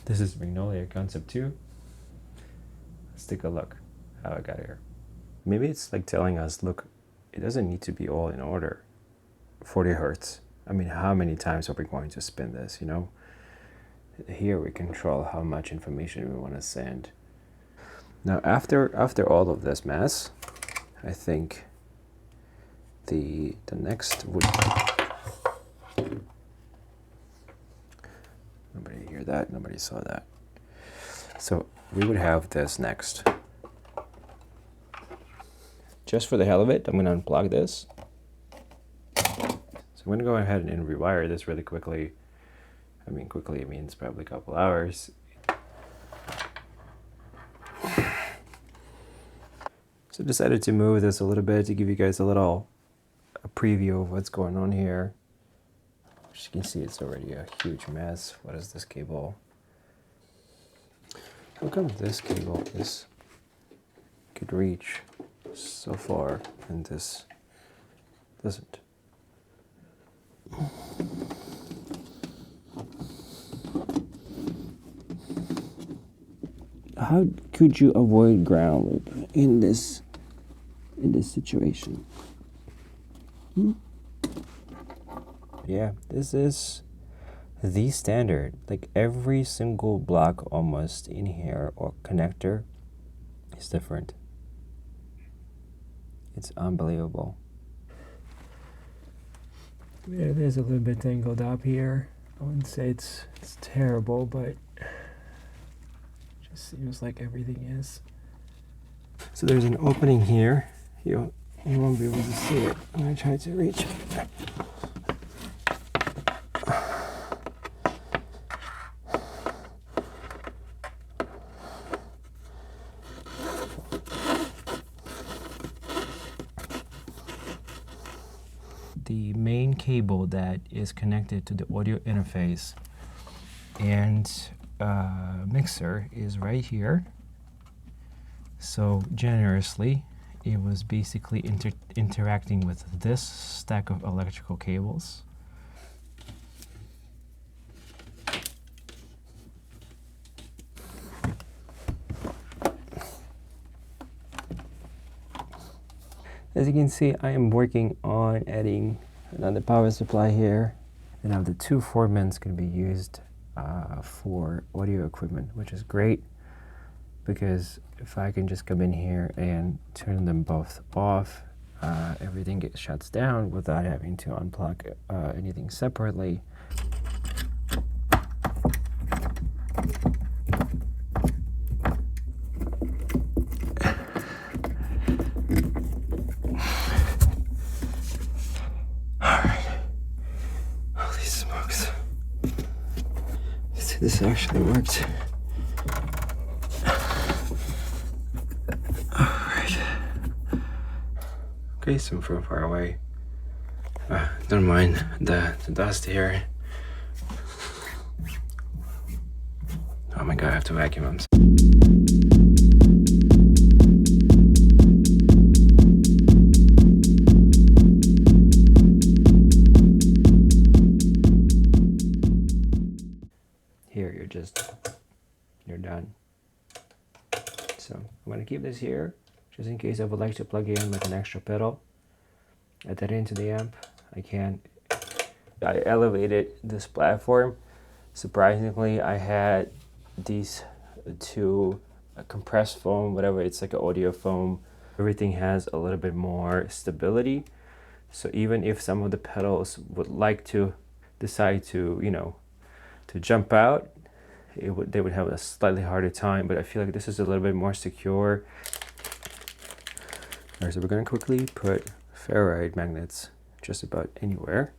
This is Magnolia Concept 2. Let's take a look how I got here. Maybe it's like telling us, look, it doesn't need to be all in order. 40 hertz. I mean, how many times are we going to spin this, you know? Here we control how much information we want to send. Now, after all of this mess, I think the next would... Nobody hear that, nobody saw that. So we would have this next. Just for the hell of it, I'm going to unplug this. So I'm going to go ahead and rewire this really quickly. I mean, quickly it means probably a couple hours. So I decided to move this a little bit to give you guys a preview of what's going on here. As you can see, it's already a huge mess. What is this cable? How come this cable could reach so far and this doesn't? How could you avoid ground loop in this situation? Yeah, this is the standard. Like every single block almost in here or connector is different. It's unbelievable. Yeah, it is a little bit tangled up here. I wouldn't say it's terrible, but it just seems like everything is. So there's an opening here. You won't be able to see it. I'm gonna try to reach it. The main cable that is connected to the audio interface and mixer is right here. So generously, it was basically interacting with this stack of electrical cables. As you can see, I am working on adding another power supply here. And now the two 4-mins can be used for audio equipment, which is great because if I can just come in here and turn them both off, everything shuts down without having to unplug anything separately. This actually worked. Alright. Okay, so from far away. Don't mind the dust here. Oh my god, I have to vacuum. Here, you're done. So I'm going to keep this here just in case I would like to plug in like an extra pedal. Add that into the amp. I elevated this platform. Surprisingly, I had these two compressed foam, whatever, it's like an audio foam. Everything has a little bit more stability. So even if some of the pedals would like to decide to, to jump out, they would have a slightly harder time, but I feel like this is a little bit more secure. All right, so we're going to quickly put ferrite magnets just about anywhere.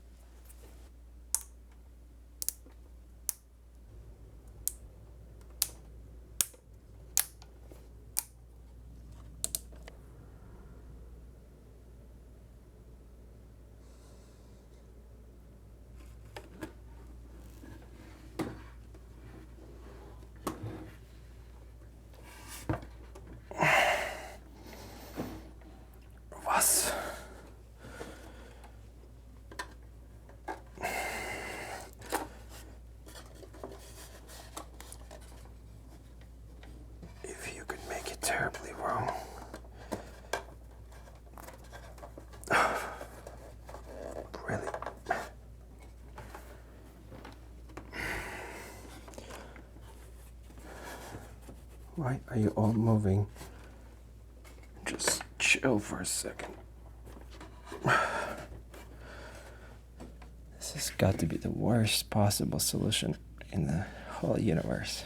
terribly wrong. Really? Why are you all moving? Just chill for a second. This has got to be the worst possible solution in the whole universe.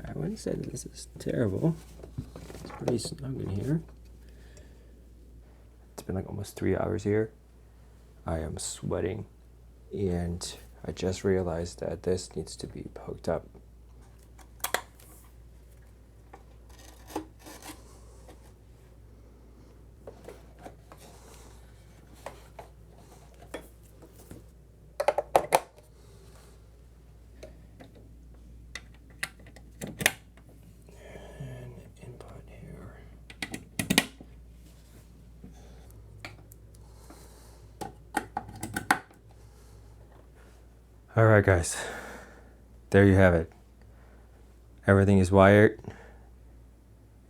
I wouldn't say that this is terrible. It's pretty snug in here. It's been like almost 3 hours here. I am sweating, and I just realized that this needs to be hooked up. Alright guys, there you have it. Everything is wired.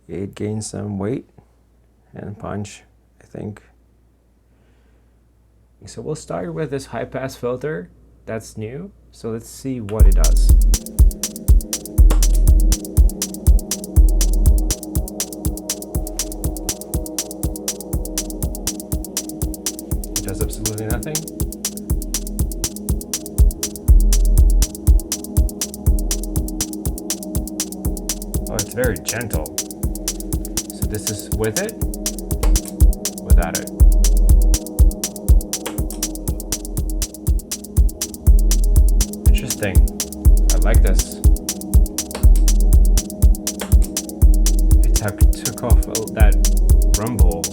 It gained some weight and punch, I think. So we'll start with this high pass filter that's new. So let's see what it does. It does absolutely nothing. Oh, it's very gentle. So this is with it, without it. Interesting. I like this. It took off that rumble.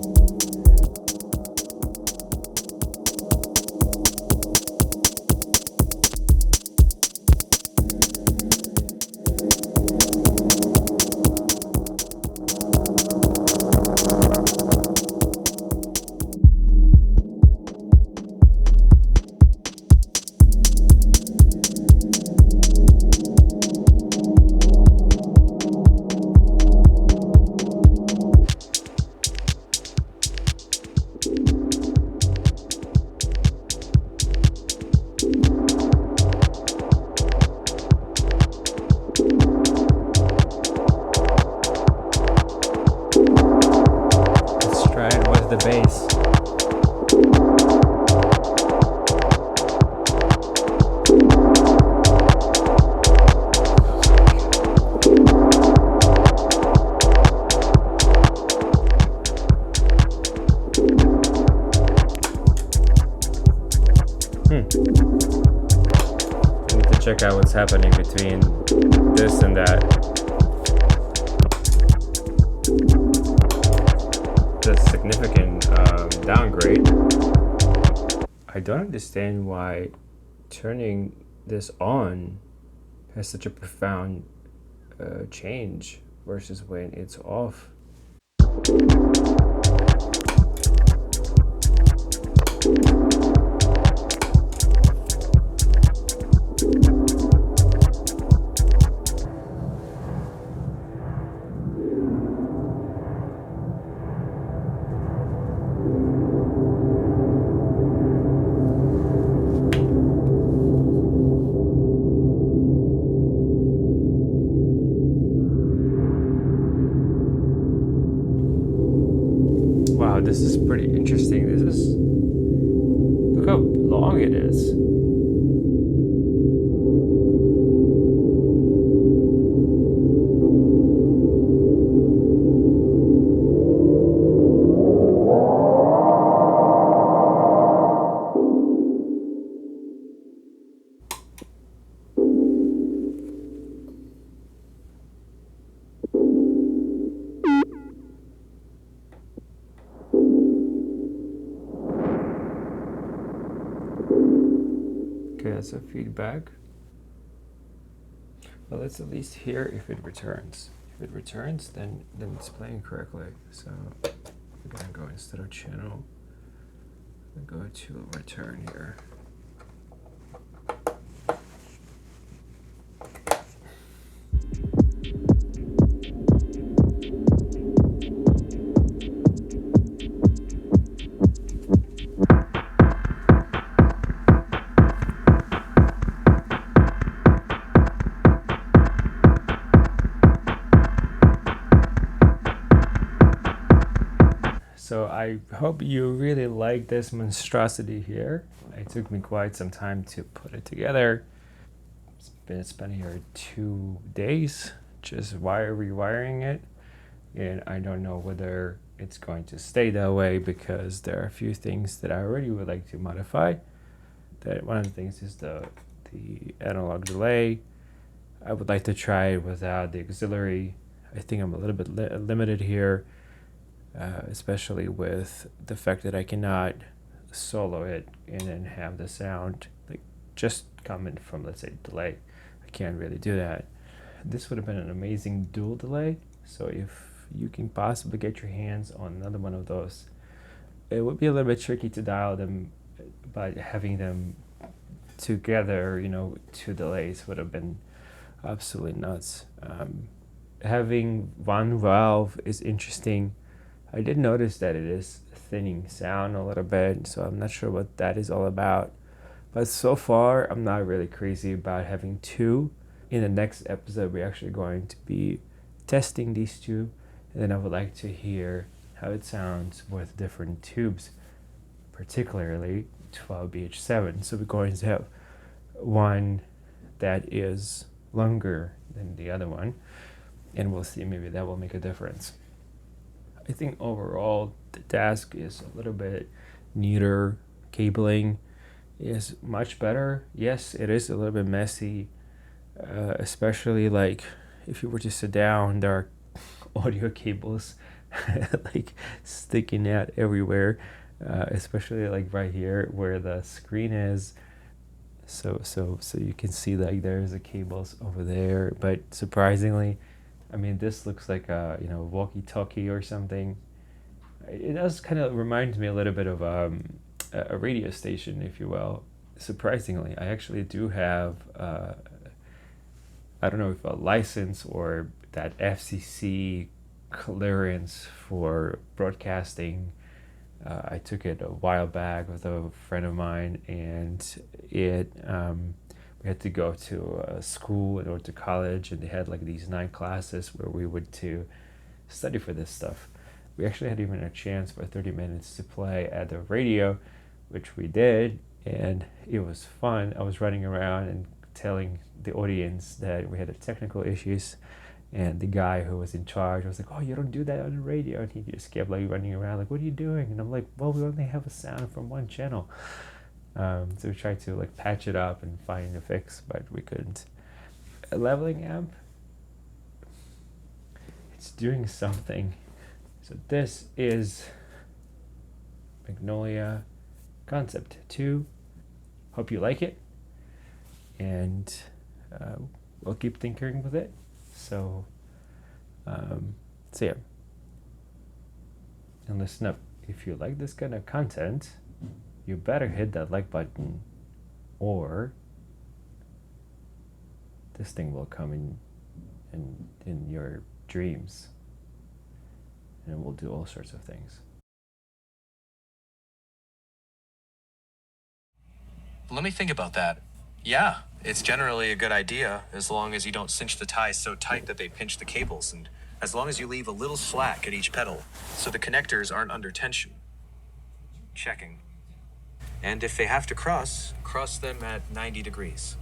The bass. I need to check out what's happening between this and that. It's a significant downgrade. I don't understand why turning this on has such a profound change versus when it's off. Wow, this is pretty interesting. Look how long it is. Okay, that's a feedback. But let's at least hear if it returns. If it returns, then it's playing correctly. So we're gonna go instead of channel, we go to return here. So I hope you really like this monstrosity here. It took me quite some time to put it together. It's been spending here 2 days just rewiring it, and I don't know whether it's going to stay that way because there are a few things that I already would like to modify. That one of the things is the analog delay. I would like to try it without the auxiliary. I think I'm a little bit limited here. Especially with the fact that I cannot solo it and then have the sound like just coming from, let's say, delay. I can't really do that. This would have been an amazing dual delay. So if you can possibly get your hands on another one of those, it would be a little bit tricky to dial them, but having them together, 2 delays would have been absolutely nuts. Having one valve is interesting. I did notice that it is thinning sound a little bit, so I'm not sure what that is all about. But so far, I'm not really crazy about having 2. In the next episode, we're actually going to be testing these 2, and then I would like to hear how it sounds with different tubes, particularly 12BH7. So we're going to have one that is longer than the other one, and we'll see, maybe that will make a difference. I think overall the task is a little bit neater. Cabling is much better. Yes, it is a little bit messy, especially like if you were to sit down, there are audio cables like sticking out everywhere, especially like right here where the screen is. So you can see like there's the cables over there, but surprisingly, I mean, this looks like a walkie-talkie or something. It does kind of remind me a little bit of a radio station, if you will. Surprisingly, I actually do have I don't know if a license or that FCC clearance for broadcasting. I took it a while back with a friend of mine, and it we had to go to a school or to college, and they had like these 9 classes where we would to study for this stuff. We actually had even a chance for 30 minutes to play at the radio, which we did, and it was fun. I was running around and telling the audience that we had technical issues, and the guy who was in charge was like, "Oh, you don't do that on the radio," and he just kept like running around like, "What are you doing?" And I'm like, "Well, we only have a sound from one channel." So we tried to like patch it up and find a fix, but we couldn't. A leveling amp, it's doing something. So this is Magnolia Concept 2. Hope you like it, and we'll keep tinkering with it. So yeah. And listen up, if you like this kind of content, you better hit that like button, or this thing will come in your dreams, and it will do all sorts of things. Let me think about that. Yeah, it's generally a good idea as long as you don't cinch the ties so tight that they pinch the cables, and as long as you leave a little slack at each pedal so the connectors aren't under tension. Checking. And if they have to cross them at 90 degrees.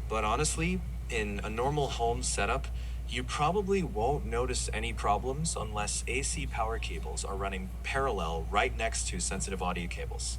But honestly, in a normal home setup, you probably won't notice any problems unless AC power cables are running parallel right next to sensitive audio cables.